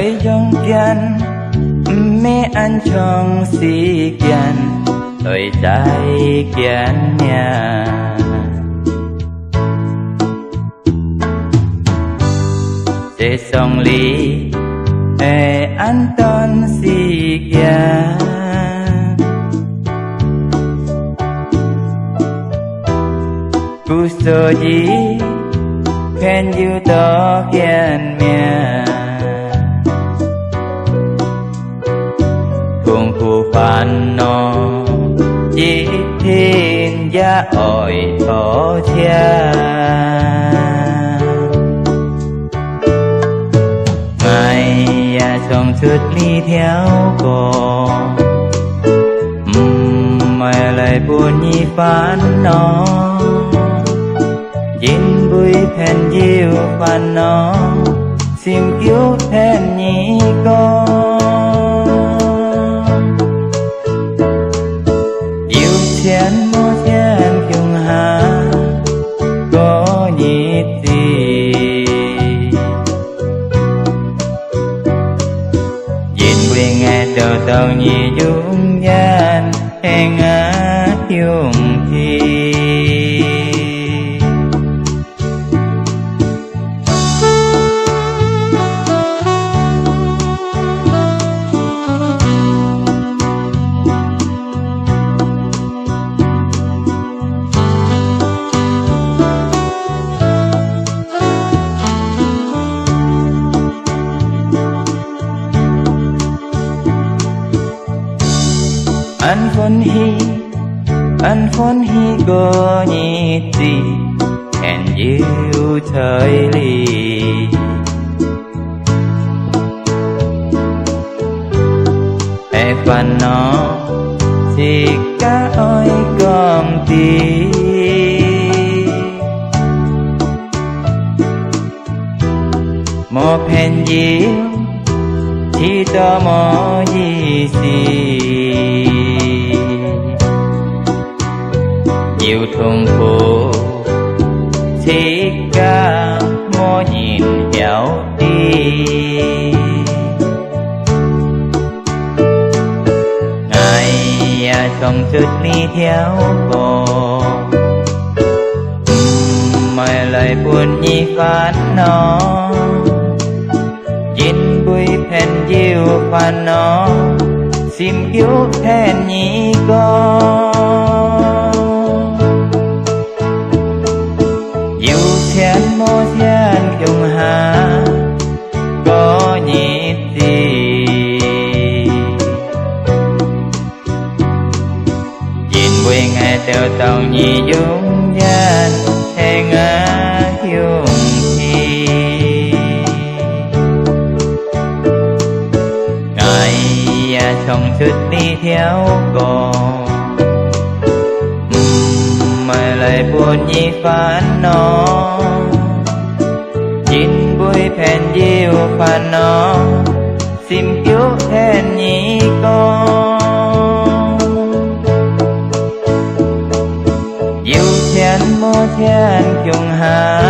thời dòng kian mẹ ăn trong si kian thời trái kian nhà để song ly ăn ton si kian cú sơ gì khen yêu to kian mẹ cùng khu phản nó chỉ thiên gia ỏi thọ cha ngày trong suốt đi theo cô mày lại buồn như phản nó dính vui thèn yêu phản nó xin cứu thèn nhí con yêu chén mô chén chung hà có nhịp gì dính vui nghe đầu tàu nhị dung gian hẹn á chung thi anh phấn hi có nhịp gì hẹn yêu thời ly e phần nó thì cả ơi công ty một hẹn yêu chỉ tò mò gì yêu thương cô chỉ cả mô nhìn hiểu đi ngày không chút đi theo cô mày lại buồn như phán nó dính vui phèn yêu phán nó xin cứu thèn nhí con chén mô chén chung hà có nhịp gì nhìn vui ngày theo tàu nhị dung gian hẹn á chung thi ngày không chút đi theo cô mày lại buồn như phán nó chín vui phèn yêu phán nó xin cứu thèn nhí con yêu chén mô chén chung hà